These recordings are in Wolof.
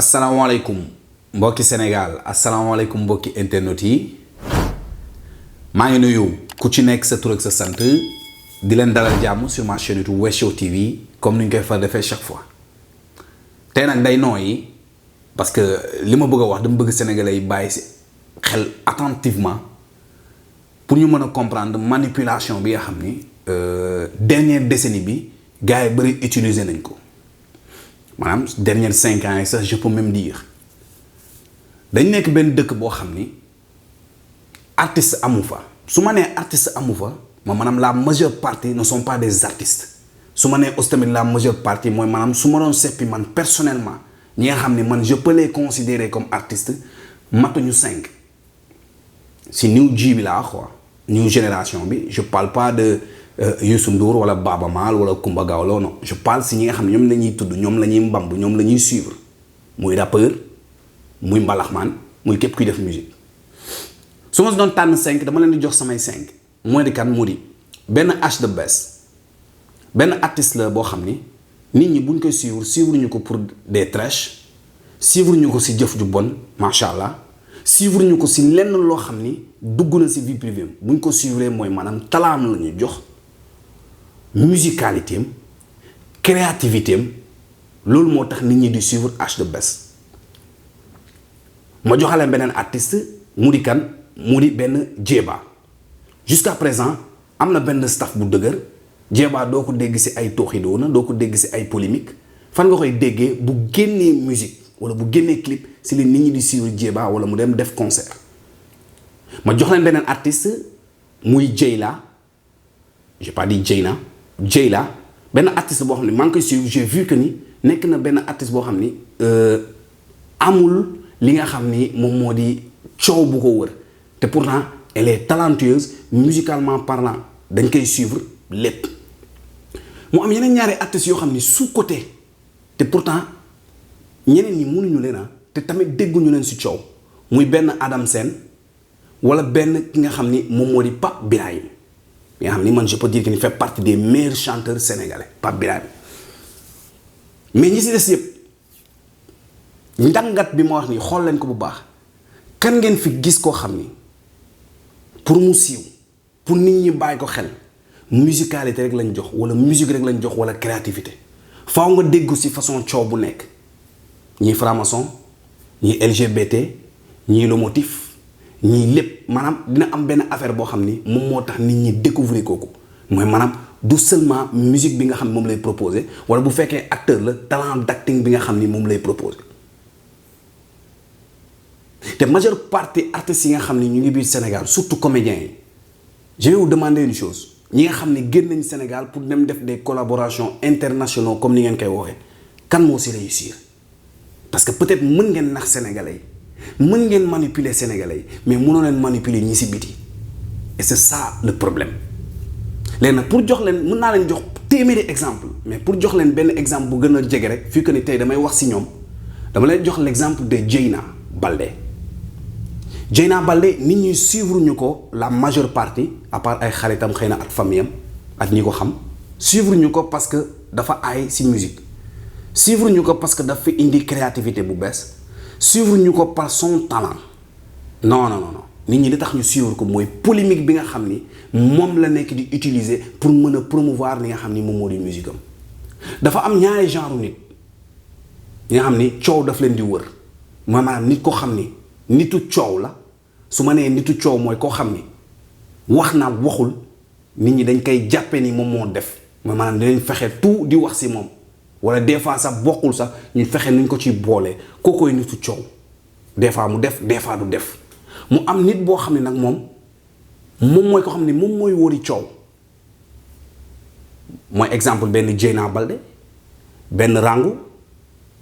asalaamaaleykum mbokki Sénégal asalaamaaleykum mbokki internet yi maa ngi nuyu ku ci nekk sa tur ak sa sant di leen dalal jàmm sur ma chaîne YouTube Wes Show TV comme ni ñu koy fa defee chaque fois tey nag day nooyi parce que li ma bëgg a wax dama bëgg sénégalais yi bàyyi si xel attentivement pour ñu mën a comprendre manipulation bi nga xam ni dernière décennie bi gars yi bëri utiliser nañ ko. maanaam dernière 5 ans yi sax je peux même dire dañ nekk benn dëkk boo xam ni artiste amu fa su ma nee artiste amu fa maanaam la majeure partie ne sont pas des artistes su ma nee aussi tamit la majeure partie mooy maanaam su ma doon seppi man personnellement ñi nga xam ni man je peux les considérer comme artiste matuñu 5 si new G bi laa quoi new génération bi je parle pas de Youssou Ndour wala Baaba Maal wala Kumba Gawlo non je parle si ñi nga xam ne ñoom la ñuy tudd ñoom la ñuy mbamb ñoom la ñuy suivre muy rappeur muy mbalaxmaan muy képp kuy def musique su ma si doon tànn 5 dama leen di jox samay 5 mooy di kan mu di benn H The Best benn artiste la boo xam ni nit ñi buñ koy suivre ñu ko pour des trash suivre ñu ko si jëf ju bon macha allah suivre ñu ko si lenn loo xam ni dugg na si vie privée buñ ko suivre mooy maanaam talaam la ñu jox. musicalité am créativité am loolu moo tax nit ñi di suivre H The Best ma joxaleen beneen artiste mu di kan mu di benn Jeeba jusqu'à présent am na benn staff bu dëgër Jeeba doo ko dégg si ay tooxi doona doo ko dégg si ay polémique fan nga koy déggee bu génnee musique wala bu génnee clip si li nit ñi di suivre Jeeba wala mu dem def concert ma jox leen beneen artiste muy Jeyla j'ai pas dit Jeyna Jeyla benn artiste boo xam ne maa ngi koy suivre j'ai vu que ni nekk na benn artiste boo xam ni amul li nga xam ni moom moo di coow bu ko wër te pourtant elle est talentueuse musicalement parlant dañ koy suivre lépp mu am yeneen ñaari artistes yoo xam ni sous côté te pourtant ñeneen ñi mënuñu leen a te tamit dégguñu leen si coow muy benn Adam Sène wala benn ki nga xam ni moom moo di Pape Birahim nga xam ni man je peux dire qu'il fait partie des meilleurs chanteurs sénégalais Pape Birahim mais ñi si des yëpp njàngat bi ma wax ni xool leen ko bu baax kan ngeen fi gis koo xam ni pour mu siiw pour nit ñi bàyyi ko xel musicalité rek lañ jox wala musique rek lañ jox wala créativité faaw nga déggu si façon coow bu nekk ñii franc-maçon ñii LGBT ñii le motif ñii lépp maanaam dina am benn affaire boo xam ni moom moo tax nit ñi découvrir kooku mooy maanaam du seulement musique bi nga xam ni moom lay proposer wala bu fekkee acteur la talent d'acting bi nga xam ni moom lay proposer te majeure partie artistes yi nga xam ni ñu ngi biir Sénégal surtout comédiens yi je vais vous demander une chose ñi nga xam ni génn nañ Sénégal pour dem def des collaborations internationaux comme ni ngeen koy woowee kan moo si réussir parce que peut-être mën ngeen nax sénégalais yi mën ngeen manipuler sénégalais yi mais mënoo leen manipuler ñi si biti et c'est ça le problème léegi nag pour jox leen mën naa leen jox téeméeri exemple mais pour jox leen benn exemple bu gën a jege rek fii que ni tey damay wax si ñoom dama leen jox l'exemple de Dieyna Baldé Dieyna Baldé nit ñi suivre ñu ko la majeure partie à part ay xaritam xëy na ak famille am ak ñi ko xam suivre ñu ko parce que dafa aay si musique suivre ñu ko parce que dafa indi créativité bu bees suivre ñu ko par son talent non nit ñi li tax ñu suivre ko mooy polémique bi nga xam ni moom la nekk di utiliser pour mën a promouvoir li nga xam ni moom moo di musique am dafa am ñaari genre nit ñi nga xam ni coow daf leen di wër maanaam nit ko xam ni nitu coow la su ma nee nitu coow mooy koo xam ni wax na waxul nit ñi dañ koy jàppe ni moom moo def mooy maanaam dinañ fexe tout di wax si moom wala des fois sax bokkul sax ñu fexe nuñ ko ci boole kookoy nitu coow des fois mu def des fois du def mu am nit boo xam ne nag moom mooy ko xam ne moom mooy wóori coow mooy exemple benn Dieyna Baldé benn Rangu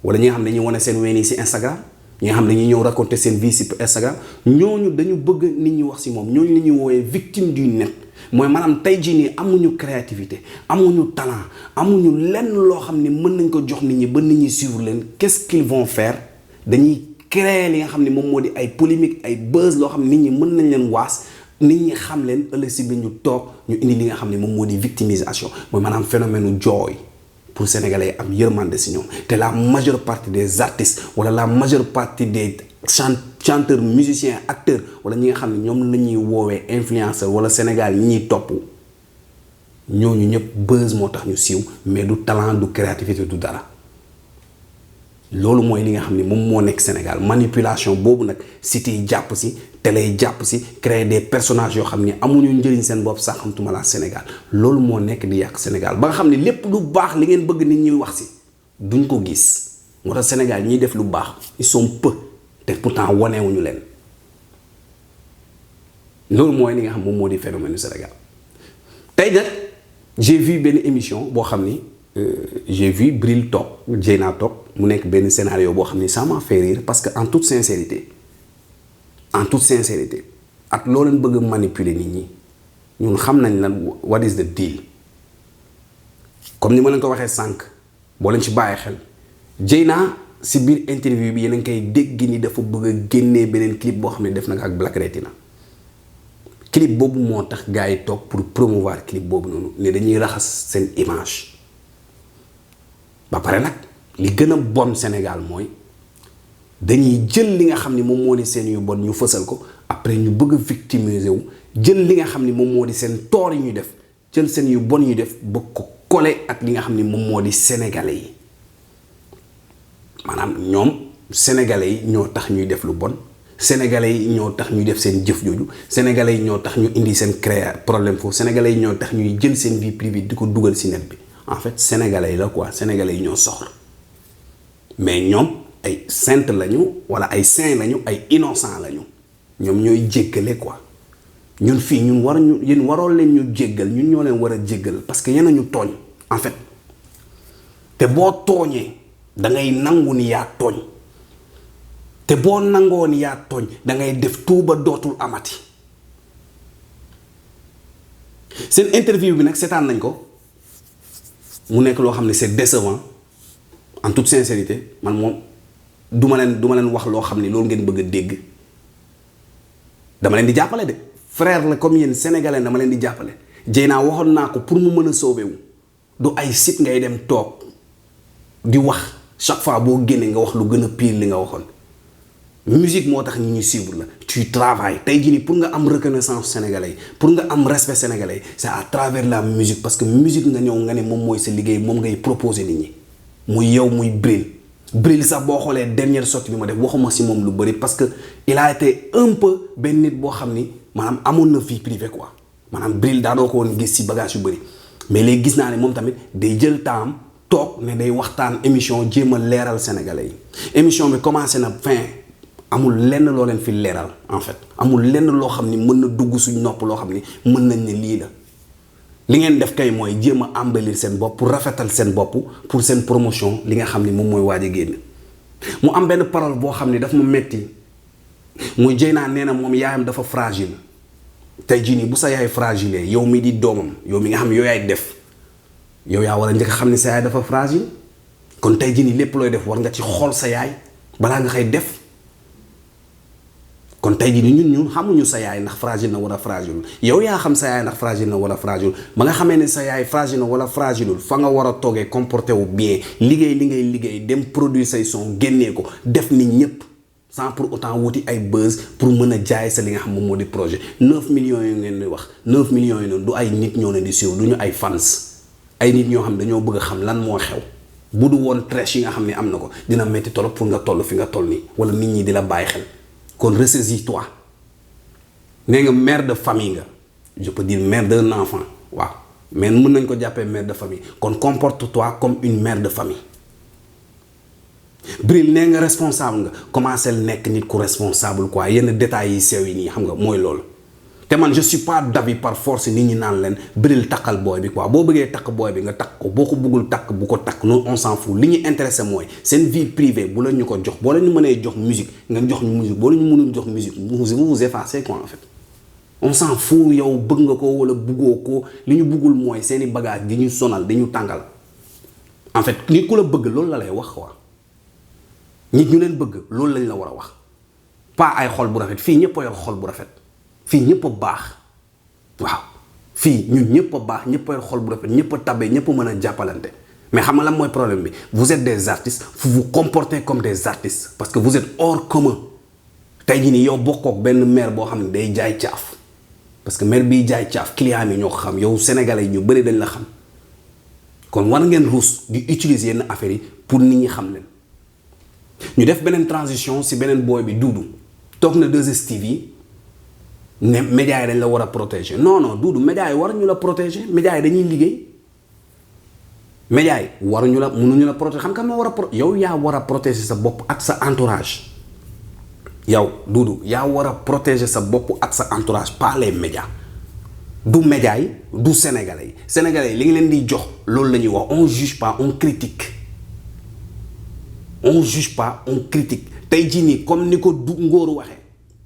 wala ñi nga xam ne dañuy wane seen ween yi si Instagram ñi nga xam ne dañuy ñëw raconter seen vie si Instagram ñooñu dañu bëgg nit ñi wax si moom ñooñu la ñuy woowee victime du net mooy maanaam tey jii nii amuñu créativité amuñu talent amuñu lenn loo xam ne mën nañ ko jox nit ñi ba nit ñi suivre leen qu'est-ce qu'ils vont faire dañuy créer li nga xam ne moom moo di ay polémique ay buzz loo xam ne nit ñi mën nañ leen waas nit ñi xam leen ëllëg si bi ñu toog ñu indi li nga xam ne moom moo di victimisation mooy maanaam phénomène jooy pour sénégalais am yërmande si ñoom te la majeure partie des artistes wala la majeure partie des chanteurs musiciens acteurs wala ñi nga xam ne ñoom la ñuy woowee influenceur wala Sénégal ñi ñuy topp ñooñu ñëpp buzz moo tax ñu siiw mais du talent du créativité du dara. loolu mooy li nga xam ne moom moo nekk Sénégal manipulation boobu nag site yi jàpp si télé yi jàpp si créer des personnages yoo xam ne amuñu njëriñ seen bopp sax xamtuma la Sénégal loolu moo nekk di yàq Sénégal ba nga xam ne lépp lu baax li ngeen bëgg nit ñi wax si duñ ko gis moo tax Sénégal ñiy def lu baax ils sont peu te pourtant wanewuñu leen loolu mooy li nga xam moom moo di phénomène Sénégal. tey nag j'ai vu benn émission boo xam ni j'ai vu Bril toog Dieyna toog mu nekk benn scénario boo xam ni ça m'a fait rire parce que en toute sincérité ak loo leen bëgg a manipuler nit ñi ñun xam nañ lan what is the deal comme ni ma leen ko waxee sànq boo leen ci bàyyi xel Dieyna si biir interview bi yéen a ngi koy dégg ni dafa bëgg a génnee beneen clip boo xam ne def na ko ak Black Retina clip boobu moo tax gars yi toog pour promouvoir clip boobu noonu ne dañuy raxas seen image ba pare nag li gën a bon Sénégal mooy dañuy jël li nga xam ni moom moo di seen yu bon ñu fësal ko après ñu bëgg a victimiser wu jël li nga xam ni moom moo di seen toor yi ñuy def jël seen yu bon ñu def bëgg ko coller ak li nga xam ni moom moo di sénégalais yi maanaam ñoom sénégalais yi ñoo tax ñuy def lu bon sénégalais yi ñoo tax ñuy def seen jëf jooju sénégalais yi ñoo tax ñu indi seen créer problème foofu sénégalais yi ñoo tax ñuy jël seen vie privée di ko dugal si net bi en fait sénégalais yi la quoi sénégalais yi ñoo soxla mais ñoom ay saint lañu wala ay saint lañu ay innocent lañu ñoom ñooy jéggale quoi ñun fii ñun yéen waroo leen ñu jéggal ñun ñoo leen war a jéggal parce que yéen a ñu tooñ en fait te boo tooñee da ngay nangu ni yaa tooñ te boo nangoo ni yaa tooñ da ngay def tuuba dootul amati seen interview bi nag seetaan nañ ko mu nekk loo xam ne c'est décevant en toute sincérité man moom du ma leen wax loo xam ne loolu ngeen bëgg a dégg dama leen di jàppale de frère la comme yéen sénégalais dama leen di jàppale Dieyna waxoon naa ko pour mu mën a sauver wu du ay site ngay dem toog di wax chaque fois boo génnee nga wax lu gën a pire li nga waxoon musique moo tax ñi ñuy suivre la tu travailles tey jii nii pour nga am reconnaissance sénégalais yi pour nga am respect sénégalais yi c'est à travers la musique parce que musique nga ñëw nga ne moom mooy sa liggéey moom ngay proposer nit ñi muy yow muy Bril sax boo xoolee dernière sortie bi ma def waxuma si moom lu bëri parce que il a été un peu benn nit boo xam ni maanaam amoon na vie privée quoi maanaam Bril daanoo ko woon gis si bagage yu bëri mais léegi gis naa ne moom tamit day jël temps toog ne day waxtaan émission jéem a leeral sénégalais yi émission bi commencé na fin amul lenn loo leen fi leeral en fait amul lenn loo xam ni mën na dugg suñ nopp loo xam ni mën nañ ne lii la li ngeen def kay mooy jéem a embellir seen bopp pour rafetal seen bopp pour seen promotion li nga xam ni moom mooy waaj a génn mu am benn parole boo xam ni daf ma metti muy Dieyna nee na moom yaayam dafa fragile tey jii nii bu sa yaay fragile yow mi di doomam yow mi nga xam ne yow yaay def yow yaa war a njëkk xam ni sa yaay dafa fragile kon tey jii nii lépp looy def war nga ci xool sa yaay balaa nga koy def kon tey jii nii ñun xamuñu sa yaay ndax fragile na wala fragile yow yaa xam sa yaay ndax fragile na wala fragile ba nga xamee ne sa yaay fragile na wala fragile fa nga war a toogee comporté wu bien liggéey li ngay liggéey dem produire say son génnee ko def ni ñëpp sans pour autant wuti ay buzz pour mën a jaay sa li nga xam moom moo di projet 9 millions yi ngeen di wax 9 millions yi noonu du ay nit ñoo leen di suivre du ñu ay fans ay nit ñoo xam dañoo bëgg a xam lan moo xew bu du woon trèche yi nga xam ne am na ko dina metti trop pour nga toll fi nga toll nii wala nit ñi di la bàyyi xel. kon ressaisis-toi nee nga mère de famille nga je peux dire mère d'un enfant waaw mais mën nañ ko jàppee mère de famille kon comporte-toi comme une mère de famille Bril nee nga responsable nga commencé nekk nit ku responsable quoi yenn détails yi sew yi nii xam nga mooy loolu te man je suis pas d'avis par force nit ñi naan leen Bril takkal booy bi quoi boo bëggee takk booy bi nga takk ko boo ko bëggul takk bu ko takk noonu on s'en fout li ñu intéressé mooy seen vie privée bu la ñu ko jox boo leen ñu mënee jox musique nga jox ñu musique boo leen ñu mënul jox musique vous vous effacez quoi en fait on s'en fout yow bëgg nga ko wala bëggoo ko li ñu bëggul mooy seeni bagage di ñu sonal di ñu tàngal en fait nit ku la bëgg loolu la lay wax quoi nit ñu leen bëgg loolu lañ la war a wax pas ay xol bu rafet fii ñëpp a yor xol bu rafet fii ñëpp a baax waaw fii ñun ñëpp a baax ñëpp a yor xol bu rafet ñëpp a tabe ñëpp a mën a jàppalante mais xam nga lan mooy problème bi vous êtes des artistes vous vous comportez comme des artistes parce que vous êtes hors commun tey jii nii yow bokkook benn maire boo xam ne day jaay caaf parce que maire biy jaay caaf client yi ñoo ko xam yow sénégalais yi ñu bëri dañ la xam kon war ngeen ruus di utiliser yenn affaires yi pour nit ñi xam leen ñu def beneen transition si beneen booy bi Doudou toog na 2STV ne médias yi dañ la war a protéger non Doudou médias yi waruñu la protéger médias yi dañuy liggéey médias yi waruñu la mënuñu la protéger xam nga moo war a yow yaa war a protéger sa bopp ak sa entourage yow Doudou yaa war a protéger sa bopp ak sa entourage pas les médias du médias yi du sénégalais yi li nga leen di jox loolu la ñuy wax on juge pas on critique tey jii nii comme ni ko du ngóoru waxee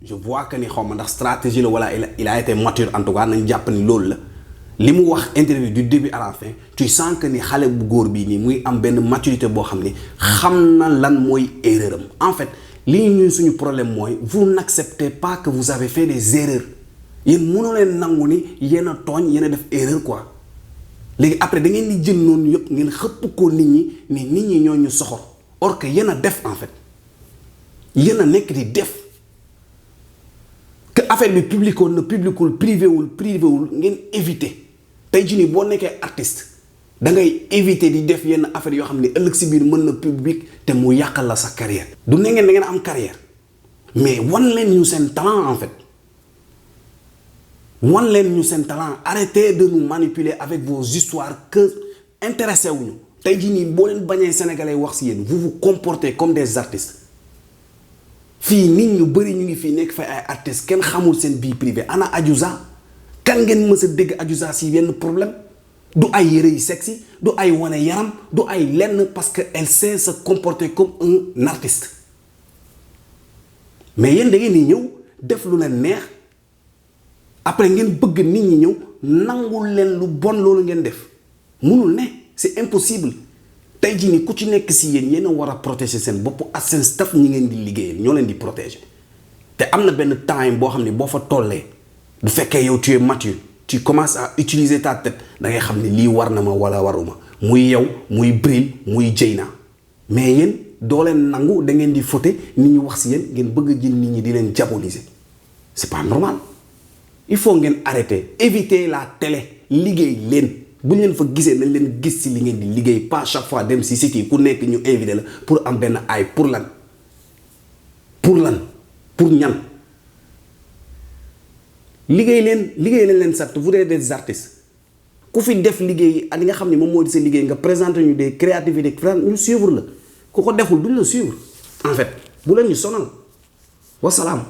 je vois que ni xaw ma ndax stratégie la wala il a été mature en tout cas nañ jàpp ni loolu la li mu wax interview du début à la fin tu sens que ni xale bu góor bii nii muy am benn maturité boo xam ni xam na lan mooy erreur am en fait li ñuy suñu problème mooy vous n'acceptez pas que vous avez fait des erreurs yéen mënoo leen nangu ni yéen a tooñ yéen a def erreur quoi léegi après da ngeen di jël noonu yëpp ngeen xëpp ko nit ñi ni nit ñi ñoo ñu soxor or que yéen a def en fait yéen a nekk di def que affaire bi public woon na publicul privé wul ngeen éviter tey jii nii boo nekkee artiste da ngay éviter di def yenn affaire yoo xam ne ëllëg si biir mën na public te mu yàqal la sa carrière du ne ngeen da ngeen am carrière mais wan leen ñu seen talent en fait wan leen ñu seen talent arrêtez de nous manipuler avec vos histoires que intéressé wuñu tey jii nii boo leen bañee sénégalais wax si yéen vous vous comportez comme des artistes fii nit ñu bëri ñu ngi fii nekk fay ay artistes kenn xamul seen vie privée ana Adiouza kan ngeen mës a dégg Adiouza si yenn problème du ay yére yu sexy du ay wane yaram du ay lenn parce que elle sait se comporter comme un artiste mais yéen da ngeen di ñëw def lu leen neex après ngeen bëgg nit ñi ñëw nangul leen lu bon loolu ngeen def munul ne c'est impossible tey jii nii ku ci nekk si yéen a war a protéger seen bopp ak seen staff ñi ngeen di liggéeyal ñoo leen di protéger te am na benn time boo xam ne boo fa tollee bu fekkee yow tu es mature tu commences à utiliser ta tête da ngay xam ne lii war na ma wala waruma muy yow muy Bril muy Dieyna mais yéen doo leen nangu da ngeen di fauté nit ñi wax si yéen ngeen bëgg a jël nit ñi di leen diaboliser c'est pas normal il faut ngeen arrêter éviter la télé liggéey leen bu ñu leen fa gisee nañ leen gis si li ngeen di liggéey pas chaque fois dem si site yi ku nekk ñu invité la pour am benn ay pour lan pour ñan liggéey leen sant vous êtes des artistes ku fi def liggéey ak li nga xam ne moom moo di sa liggéey nga présenter ñu des créativités ñu suivre la ku ko deful duñ la suivre en fait bu leen ñu sonal wasalaam.